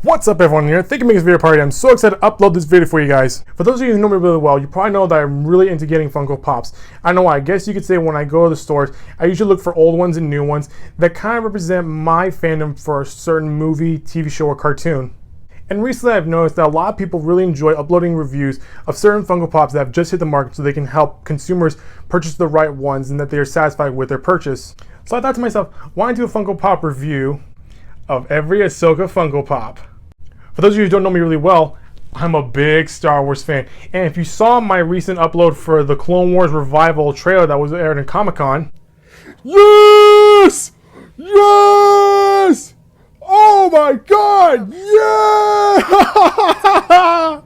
What's up everyone here? Thank you for making this video party. I'm so excited to upload this video for you guys. For those of you who know me really well, you probably know that I'm really into getting Funko Pops. I know why. I guess you could say when I go to the stores, I usually look for old ones and new ones that kind of represent my fandom for a certain movie, TV show, or cartoon. And recently I've noticed that a lot of people really enjoy uploading reviews of certain Funko Pops that have just hit the market so they can help consumers purchase the right ones and that they are satisfied with their purchase. So I thought to myself, why not do a Funko Pop review of every Ahsoka Funko Pop? For those of you who don't know me really well, I'm a big Star Wars fan. And if you saw my recent upload for the Clone Wars Revival trailer that was aired in Comic-Con, yes! Yes! Oh my god! Yeah!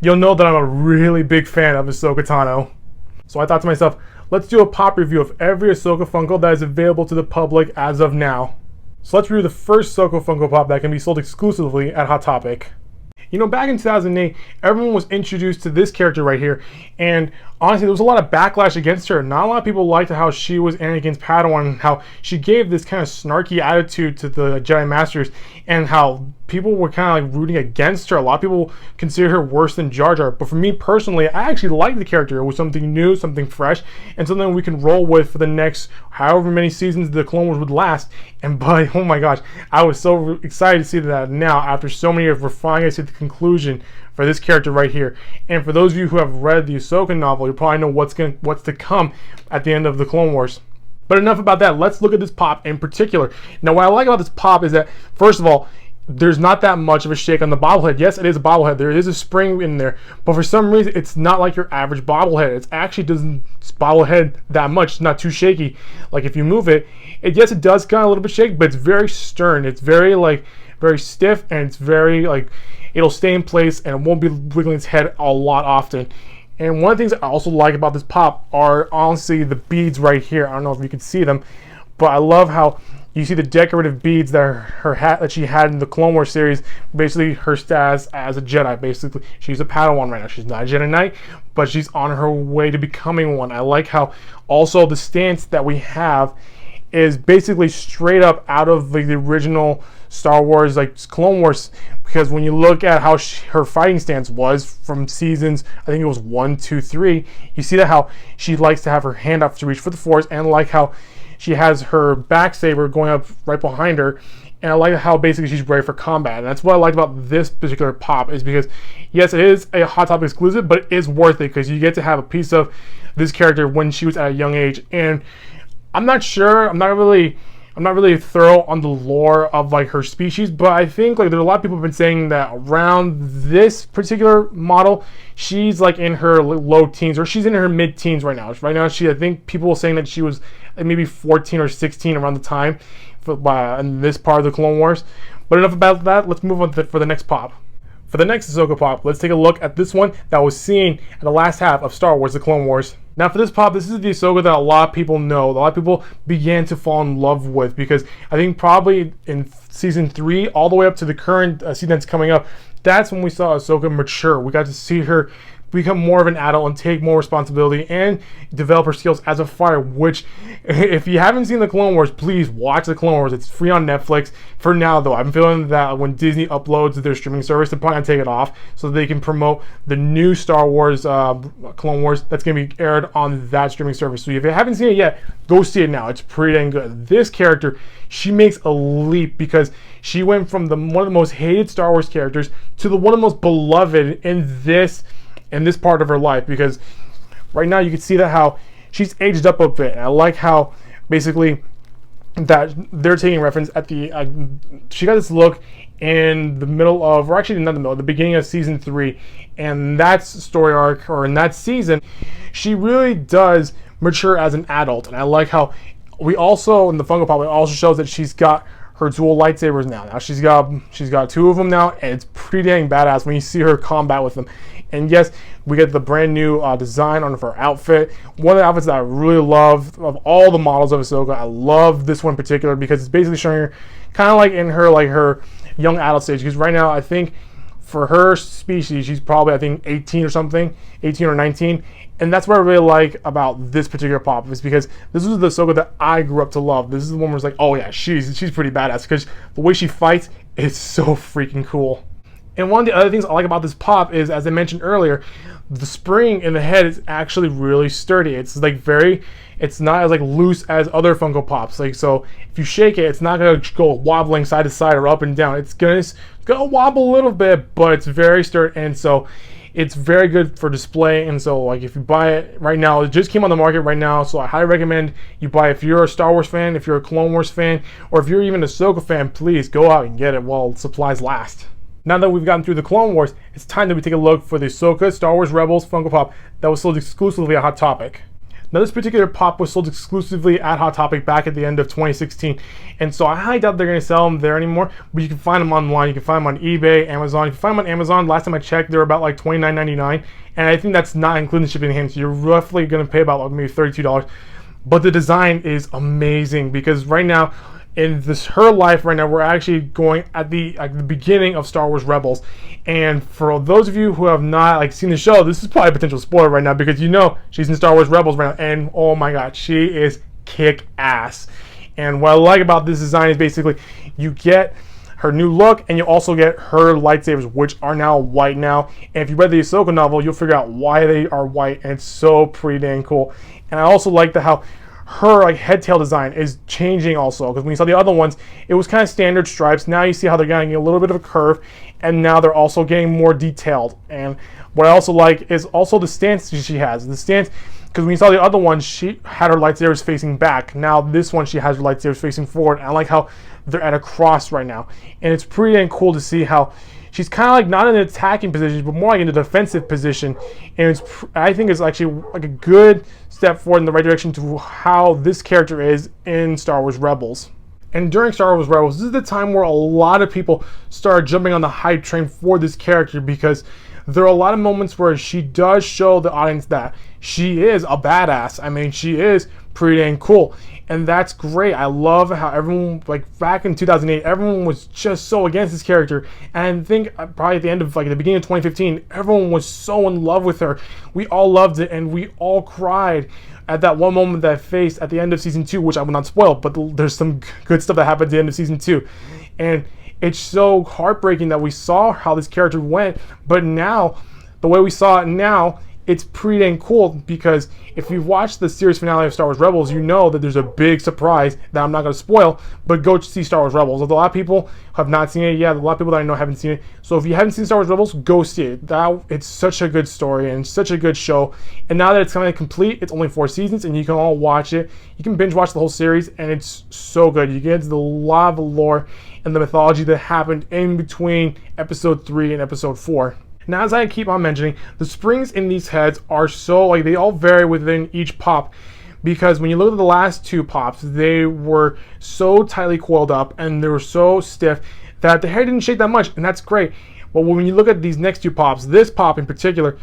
You'll know that I'm a really big fan of Ahsoka Tano. So I thought to myself, let's do a pop review of every Ahsoka Funko that is available to the public as of now. So let's review the first Ahsoka Funko Pop that can be sold exclusively at Hot Topic. You know, back in 2008, everyone was introduced to this character right here, and honestly, there was a lot of backlash against her. Not a lot of people liked how she was Anakin's Padawan, and how she gave this kind of snarky attitude to the Jedi Masters, and how people were kind of like rooting against her. A lot of people consider her worse than Jar Jar, but for me personally, I actually liked the character. It was something new, something fresh, and something we can roll with for the next however many seasons the Clone Wars would last. And but oh my gosh, I was so excited to see that now after so many years we're finally going to see the conclusion for this character right here. And for those of you who have read the Ahsoka novel, you probably know what's to come at the end of the Clone Wars. But enough about that. Let's look at this pop in particular. Now, what I like about this pop is that, first of all, there's not that much of a shake on the bobblehead. Yes, it is a bobblehead. There is a spring in there, but for some reason, it's not like your average bobblehead. It actually doesn't bobblehead that much. It's not too shaky. Like if you move it, yes, it does kind of a little bit shake, but it's very stern. It's very very stiff, and it's very it'll stay in place and it won't be wiggling its head a lot often. And one of the things I also like about this pop are honestly the beads right here. I don't know if you can see them, but I love how you see the decorative beads that her hat that she had in the Clone Wars series, basically her status as a Jedi. Basically, she's a Padawan right now. She's not a Jedi Knight, but she's on her way to becoming one. I like how also the stance that we have is basically straight up out of the original Star Wars, Clone Wars, because when you look at how her fighting stance was from seasons, I think it was 1, 2, 3, you see that how she likes to have her hand up to reach for the Force, and like how she has her back saber going up right behind her, and I like how basically she's ready for combat. And that's what I like about this particular pop, is because yes, it is a Hot Topic exclusive, but it is worth it because you get to have a piece of this character when she was at a young age. And I'm not sure, I'm not really thorough on the lore of her species, but I think there's a lot of people have been saying that around this particular model, she's in her low teens, or she's in her mid-teens right now. Right now, I think people were saying that she was maybe 14 or 16 around the time in this part of the Clone Wars. But enough about that. Let's move on for the next pop. For the next Ahsoka pop, let's take a look at this one that was seen in the last half of Star Wars: The Clone Wars. Now for this pop, this is the Ahsoka that a lot of people know, a lot of people began to fall in love with, because I think probably in season 3 all the way up to the current season that's coming up, that's when we saw Ahsoka mature. We got to see her become more of an adult and take more responsibility and develop her skills as a fighter, which if you haven't seen the Clone Wars, please watch the Clone Wars. It's free on Netflix for now, though. I'm feeling that when Disney uploads their streaming service, they're probably gonna take it off so they can promote the new Star Wars Clone Wars that's gonna be aired on that streaming service. So if you haven't seen it yet, go see it now. It's pretty dang good. This character, she makes a leap because she went from one of the most hated Star Wars characters to one of the most beloved in this part of her life, because right now you can see that how she's aged up a bit. And I like how basically that they're taking reference at the she got this look in the middle of, or actually not the middle, the beginning of season 3, and that story arc, or in that season, she really does mature as an adult. And I like how we also in the Funko Pop, it also shows that she's got her dual lightsabers now. Now she's got 2 of them now, and it's pretty dang badass when you see her combat with them. And yes, we get the brand new design on her outfit. One of the outfits that I really love of all the models of Ahsoka, I love this one in particular because it's basically showing her kind of in her young adult stage. Because right now, I think for her species, she's probably, I think, 18 or something, 18 or 19. And that's what I really like about this particular pop, is because this is the Ahsoka that I grew up to love. This is the one where it's like, oh yeah, she's pretty badass, because the way she fights is so freaking cool. And one of the other things I like about this pop is, as I mentioned earlier, the spring in the head is actually really sturdy. It's like it's not as like loose as other Funko Pops. Like, so if you shake it, it's not gonna go wobbling side to side or up and down. It's gonna wobble a little bit, but it's very sturdy, and so it's very good for display. And so, like, if you buy it right now, it just came on the market right now, so I highly recommend you buy it. If you're a Star Wars fan, if you're a Clone Wars fan, or if you're even a Ahsoka fan, please go out and get it while supplies last. Now that we've gotten through the Clone Wars, it's time that we take a look for the Ahsoka Star Wars Rebels Funko Pop that was sold exclusively at Hot Topic. Now, this particular pop was sold exclusively at Hot Topic back at the end of 2016, and so I highly doubt they're going to sell them there anymore, but you can find them online. You can find them on eBay, Amazon. If you find them on Amazon, last time I checked, they were about like $29.99, and I think that's not including shipping and handling, so you're roughly going to pay about like maybe $32. But the design is amazing, because right now, in her life right now, we're actually going at the beginning of Star Wars Rebels, and for those of you who have not seen the show, this is probably a potential spoiler right now, because you know she's in Star Wars Rebels right now, and oh my god, she is kick ass. And what I like about this design is basically you get her new look, and you also get her lightsabers, which are now white now. And if you read the Ahsoka novel, you'll figure out why they are white, and it's so pretty dang cool. And I also like how her head tail design is changing also, because when you saw the other ones, it was kind of standard stripes. Now you see how they're getting a little bit of a curve, and now they're also getting more detailed. And what I also like is also the stance she has. The stance, because when you saw the other one, she had her lightsabers facing back. Now this one, she has her lightsabers facing forward. And I like how they're at a cross right now, and it's pretty dang cool to see how she's kind of not in an attacking position, but more in a defensive position. And I think it's actually a good step forward in the right direction to how this character is in Star Wars Rebels. And during Star Wars Rebels, this is the time where a lot of people start jumping on the hype train for this character, because there are a lot of moments where she does show the audience that she is a badass. I mean, she is pretty dang cool, and that's great. I love how everyone, back in 2008, everyone was just so against this character, and I think probably at the end of the beginning of 2015, everyone was so in love with her. We all loved it, and we all cried at that one moment that I faced at the end of season 2, which I will not spoil, but there's some good stuff that happened at the end of season 2, and it's so heartbreaking that we saw how this character went, but now, the way we saw it now, it's pretty dang cool, because if you've watched the series finale of Star Wars Rebels, you know that there's a big surprise that I'm not going to spoil, but go see Star Wars Rebels. Although a lot of people have not seen it yet, a lot of people that I know haven't seen it, so if you haven't seen Star Wars Rebels, go see it. It's such a good story and such a good show, and now that it's kind of complete, it's only 4 seasons, and you can all watch it. You can binge watch the whole series, and it's so good. You get into the lot of lore and the mythology that happened in between episode 3 and episode 4. Now, as I keep on mentioning, the springs in these heads are so, they all vary within each pop, because when you look at the last 2 pops, they were so tightly coiled up and they were so stiff that the head didn't shake that much, and that's great. But when you look at these next 2 pops, this pop in particular,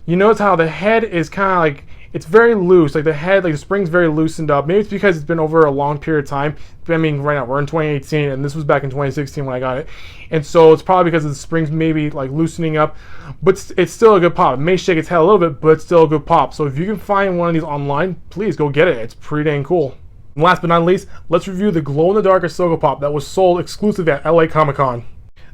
you notice how the head is kind of it's very loose. The head, the spring's very loosened up. Maybe it's because it's been over a long period of time. I mean, right now we're in 2018, and this was back in 2016 when I got it, and so it's probably because the spring's maybe loosening up. But it's still a good pop. It may shake its head a little bit, but it's still a good pop. So if you can find one of these online, please go get it. It's pretty dang cool. And last but not least, let's review the glow-in-the-dark Ahsoka pop that was sold exclusively at LA Comic-Con.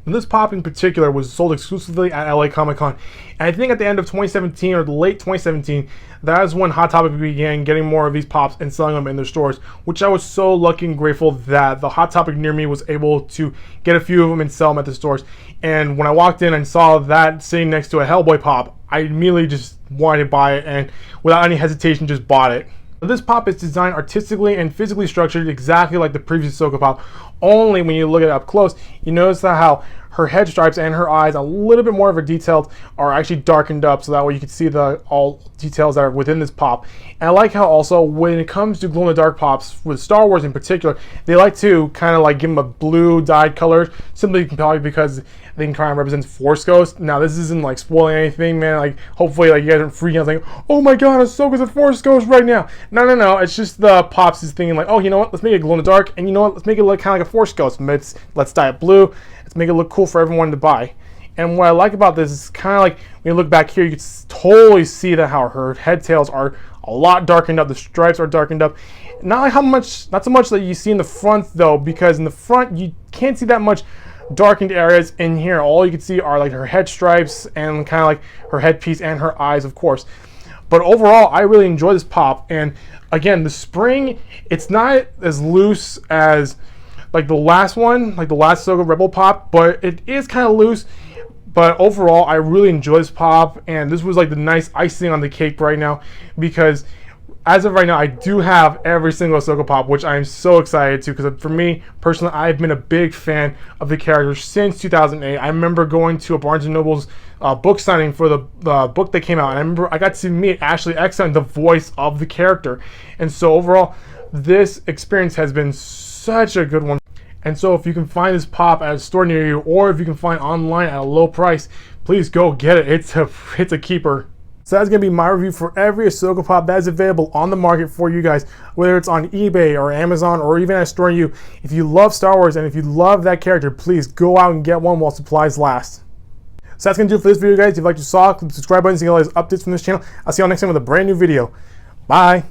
And this pop in particular was sold exclusively at LA Comic-Con. And I think at the end of 2017 or late 2017, that is when Hot Topic began getting more of these pops and selling them in their stores, which I was so lucky and grateful that the Hot Topic near me was able to get a few of them and sell them at the stores. And when I walked in and saw that sitting next to a Hellboy pop, I immediately just wanted to buy it, and without any hesitation just bought it. This pop is designed artistically and physically structured exactly like the previous Ahsoka pop, only when you look at it up close, you notice that how her head stripes and her eyes, a little bit more of her detailed, are actually darkened up, so that way you can see the all details that are within this pop. And I like how also when it comes to glow-in-the-dark pops, with Star Wars in particular, they like to kind of give them a blue dyed color, simply probably because they can try and represent Force Ghost. Now this isn't spoiling anything, man. Hopefully you guys aren't freaking out oh my god, Ahsoka's a Force Ghost right now. No, it's just the pops is thinking oh, you know what, let's make it glow in the dark, and you know what, let's make it look kind of like a Force Ghost. Let's dye it blue. Let's make it look cool for everyone to buy. And what I like about this is kind of like when you look back here, you can totally see that how her head tails are a lot darkened up. The stripes are darkened up. Not so much that you see in the front though, because in the front you can't see that much darkened areas. In here, all you can see are like her head stripes and kind of like her headpiece and her eyes, of course. But overall, I really enjoy this pop. And again, the spring, it's not as loose as like the last one, like the last Ahsoka Rebel pop, but it is kind of loose. But overall, I really enjoy this pop, and this was like the nice icing on the cake right now, because as of right now, I do have every single Ahsoka pop, which I am so excited to, because for me, personally, I've been a big fan of the character since 2008. I remember going to a Barnes & Noble's book signing for the book that came out, and I remember I got to meet Ashley Eckstein, the voice of the character. And so overall, this experience has been such a good one. And so if you can find this pop at a store near you, or if you can find online at a low price, please go get it. It's a keeper. So that's going to be my review for every Ahsoka pop that is available on the market for you guys, whether it's on eBay or Amazon or even at a store near you. If you love Star Wars and if you love that character, please go out and get one while supplies last. So that's going to do it for this video, guys. If you liked what you saw, click the subscribe button to get all these updates from this channel. I'll see you all next time with a brand new video. Bye.